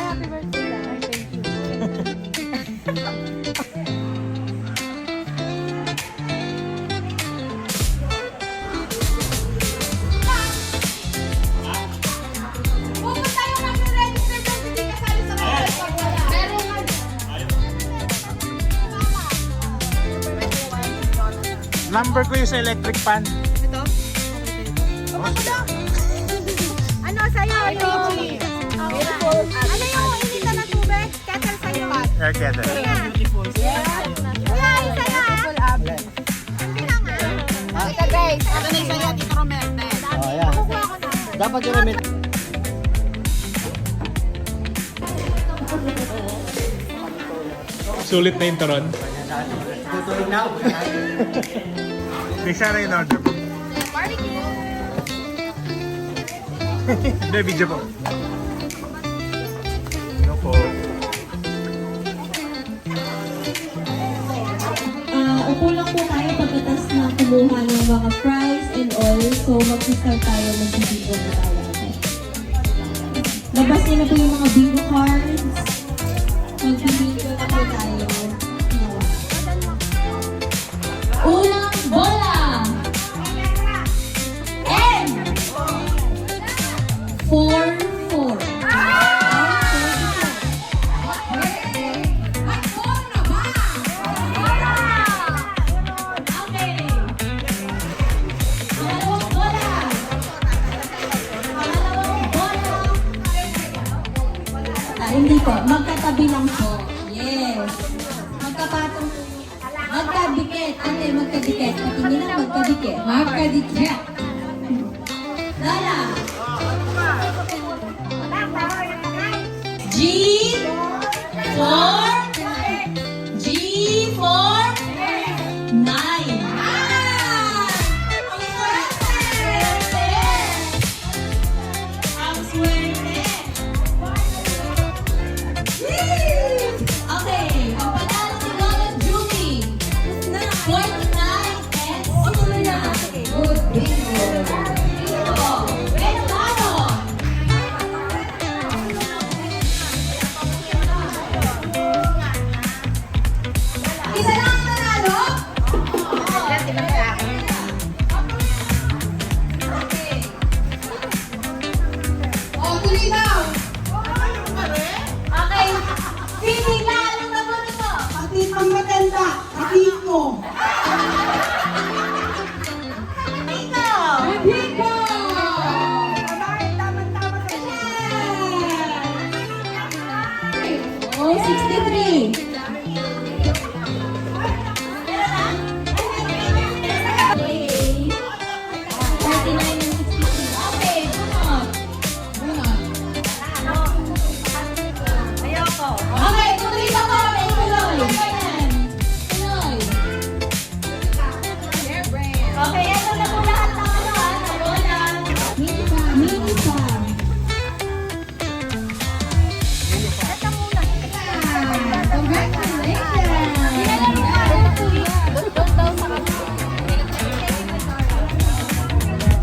happy birthday. Number ko yung sa electric fan. Ito? Ano sa'yo? Beautiful. Ano yung inita na tubig? Kettle sa'yo? Air kettle. Beautiful. Kuya, isa yan. Hindi lang ah. Ito guys. Ito na yung sa'yo, Tito Romerte. Oh, yeah. Kukuha ko number. Dapat yung remit. Sulit na yung turon. Tutulog na ako. May siya na yung order po. Barbecue. Hindi, video po. Ano po? Upo lang po tayo pagkatas na kumuha ng mga fries and all. So, mag-start tayo, mag-bingo na tayo. Okay? Labas niyo na po yung mga bingo cards. Mag-bingo na po tayo. Unang bola! And 4-4. Hindi po, magkatabi lang po. Yes. Magkapatong, magkadikit. Ate, magkadikit. Patingin na magkadikit. Magkadikit. Lala. G4. G4. 9. Ang swerte. Okay, ang panalo ni Lola Julie. 49 and Suna. Good bingo. Bingo. Benado. Isa lang ang nanalo? Okay. Oh, tuloy daw. Okay. Sini na, anong naman ito? Pati pang maganda, pati ko. Bingo! Bingo! Oh, 63. Okay. 49 and 63. Okay, bunot. Bunot. Okay, tuloy ka pa kami. Tuloy. Ayan. Tuloy. Okay, ito na po lahat ng ano ha. Bola. Mini pa. Mini pa. Ito muna.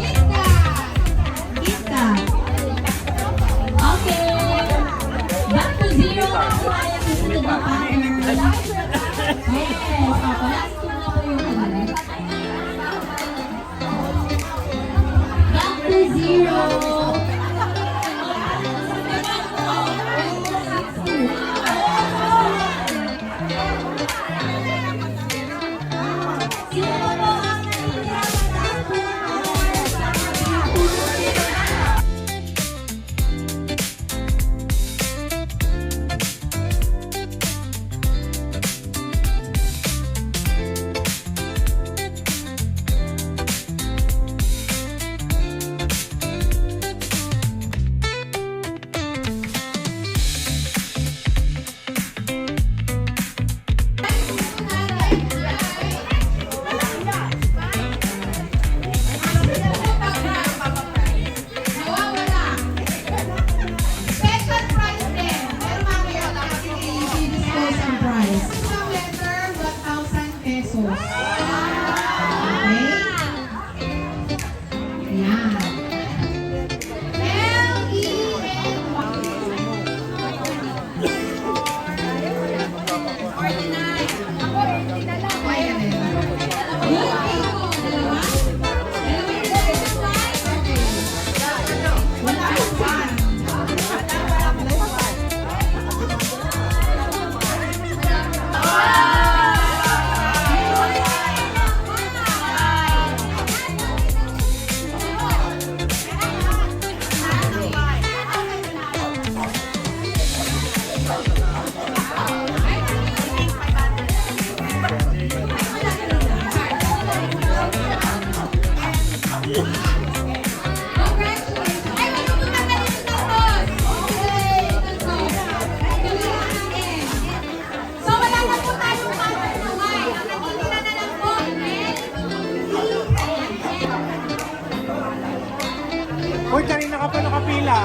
Kita. Kita. Okay. Back to zero. Kaya susunod na pa. Yes. Last two na po yung ano. Uy, kanina ka pa nakapila.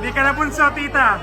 Hindi ka na punso, tita.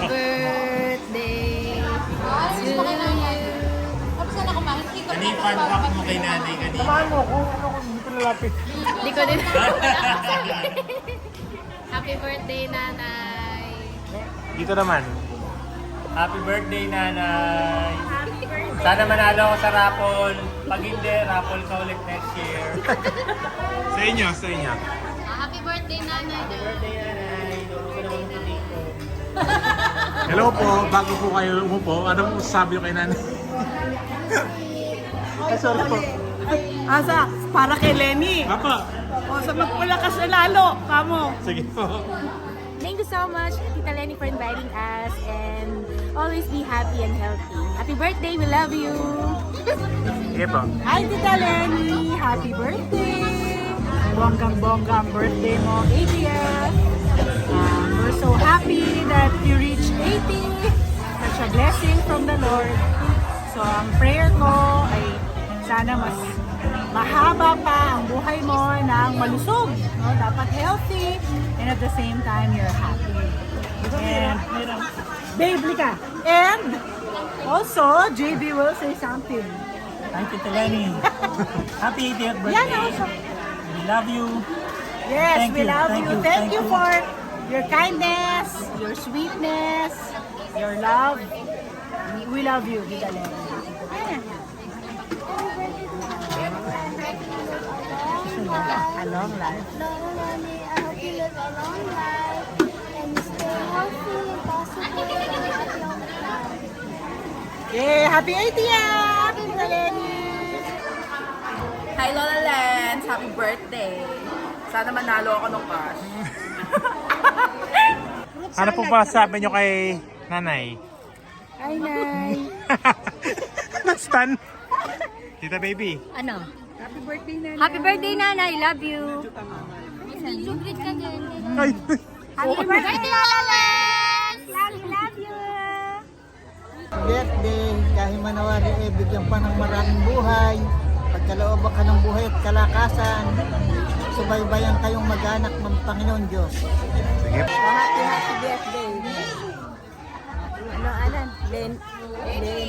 birthday to you. Tapos na kumain. Ano yung fun fact mo kay nanay kanina? Samahan mo ako. Ano ko, hindi ko lalapit. Hindi ko din. Happy birthday, nanay. Dito naman. Happy birthday, nanay! Sana manalo ako sa raffle. Pag hindi, raffle ka ulit next year. Sa inyo, sa inyo. Happy birthday, nanay. Birthday, nanay! Turo ko naman po dito. Hello po, bago po kayo umupo, ano po sabi kay nanay? Sorry po. Asa, para kay Lenny. Papa. O, sa magpulakas na lalo, kamo. Sige po. Thank you so much, Tita Lenny, for inviting us and always be happy and healthy. Happy birthday, we love you! Sige po. Hi, Tita Lenny. Happy birthday. Bonggang-bonggang birthday mo, 80th. We're so happy that you reached 80. Such a blessing from the Lord. So, ang prayer ko ay sana mas mahaba pa ang buhay mo ng malusog. No? Dapat healthy and at the same time you're happy. And, babe, lika. And also, JB will say something. Hi, Tita Lenny. Happy 80th birthday. Yan also. We love you. Yes, Thank we you, love thank you. you, Thank thank you you. for your kindness, your sweetness, your love. We love you, Tita Lenny. Ayan. A long life. Lolo Lenny, I hope you live a long life and stay healthy and possible and have long life. Yay! Happy 80th! Tita Lenny! Hi Lola Lens! Happy birthday! Sana manalo ako ng cash. Ano po ba sabi nyo kay nanay? Hi, Nay. Stan. Tita baby. Ano? Happy birthday, Nanay! Happy birthday, nanay. Love you. Lugrit ka din. Ay. Happy birthday, Lola Lens! Love you. Birthday, kahit manawari eh, bigyan pa ng maraming buhay, pagkalooban ka ng buhay at kalakasan, subaybayan kayong mag-anak ng Panginoon Diyos. Sige. Happy birthday. Ano, Alan?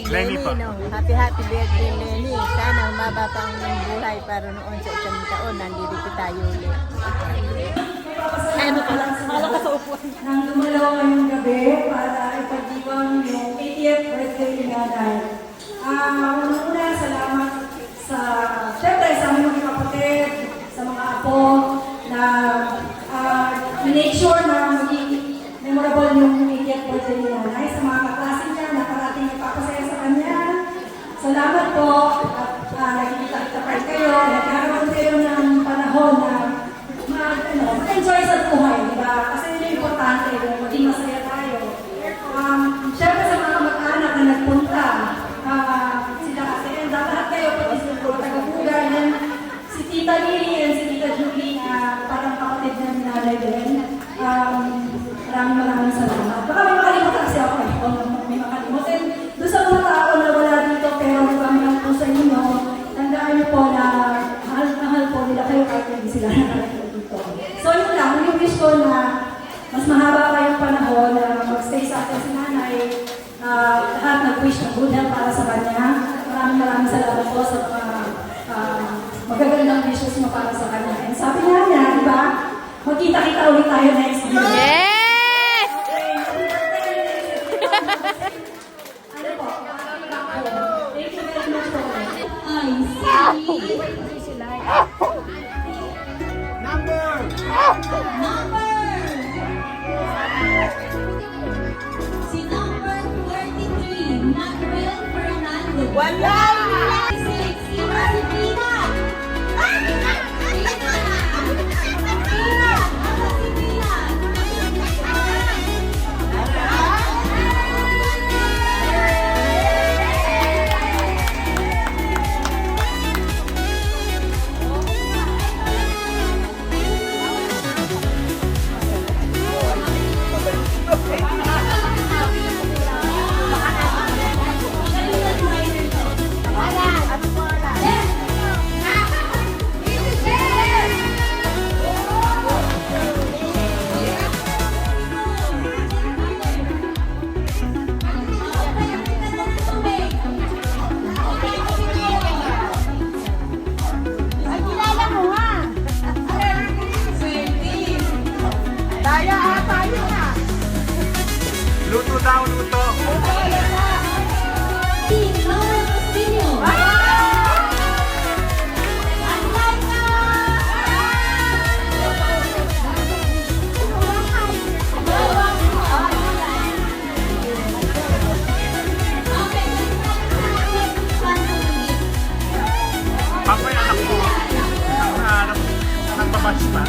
Lenny po. no? Happy birthday, Lenny. Sana umaba pa ang iyong buhay para noon sa isang taon, nandito tayo ulit. Ano pala? Akala ka sa upuan. Nang lumalaw ngayong gabi para ipagdiwang yung 80th birthday ni Nanay. Una, salamat sa, syempre, sa aming mga kapatid, sa mga apo, na make sure na maging memorable yung 80th birthday ni Nanay. Sa mga kaklase niya, na parating nagpapasaya sa kanya. Salamat po at nakikita-kita pa rin kayo. Nagkakaroon kayo ng panahon na mag-enjoy sa buhay, di ba? Kasi yun yung importante, maging masaya tayo. Siyempre sa mga mag-anak na nagpunta, sila kasi, and lahat kayo, pati sila po, taga-buga, yan, si Tita Lily and si Tita Julie, parang kapatid na nanay din. Maraming salamat. Baka may makalimutan kasi ako eh, kung may makalimutan. Doon sa mga tao na wala dito, pero kami lang po sa inyo, tandaan niyo po na mahal po nila kayo kahit hindi sila nakakita dito. So yun lang, yung wish ko na mas mahaba pa yung panahon na mag-stay sa atin si nanay. Lahat nag-wish ng good health para sa kanya. Maraming salamat po sa mga magagandang wishes mo para sa kanya. And sabi niya, di ba, magkita-kita ulit tayo next year. Yes! Ano po? Thank you very much po. Si number 33, Manuel Fernando. Wala! Si Rosina. Luto daw, luto. Team Laura Castillo. Ako yung anak ko. Nagbabash pa.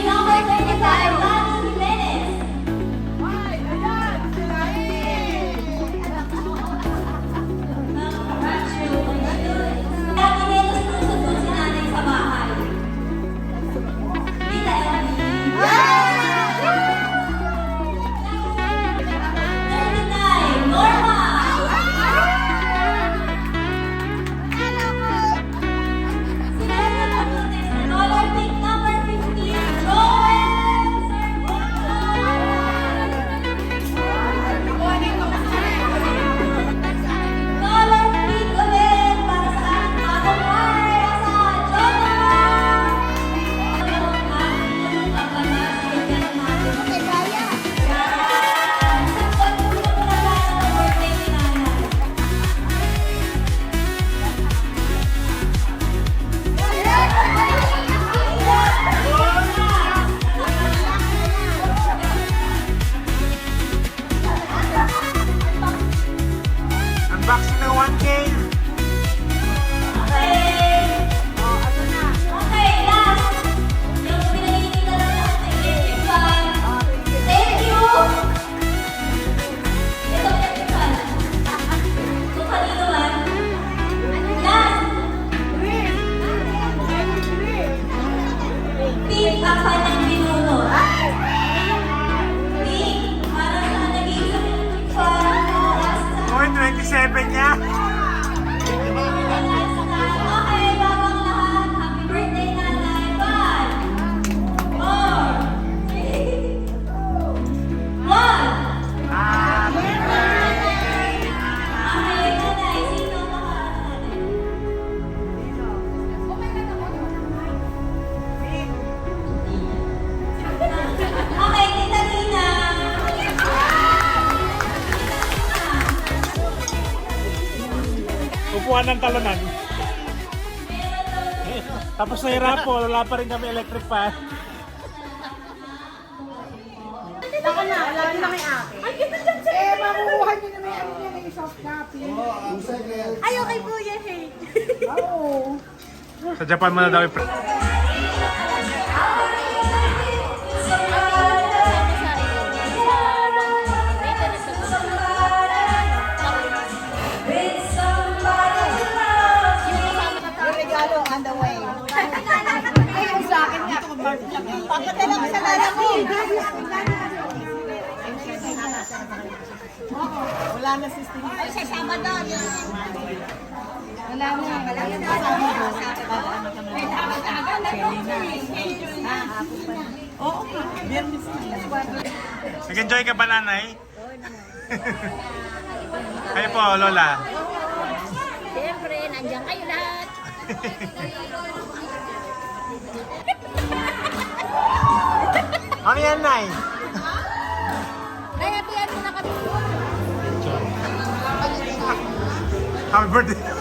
Number 25, Lani Jimenez. Unboxing ng 1K. Pink ang kanyang binuno. Pink, para sa nag-iisip Oy, 27 niya. Okay, babang lahat. Happy birthday, nanay. 5, 4, 3, 1. Happy birthday! Okay, nanay, sino naman? Okay, Tita Nina. Upuan ng talunan. Tapos nahirap po, wala pa rin kami electric fan. Ay, okay po yan, hey. Sa Japan mo na daw i-pre. Yung regalo on the way. Ayun sa akin nga. Pagkatala ko sa lala ko. Wala na system. Ay, sa Sabado. Wala na. Wala na. Oo. Nag-enjoy ka ba, nanay? Kayo po, Lola. Siyempre, nandiyan kayo lahat. Ano yan, nay? Kaya piyan mo na kami. Happy birthday.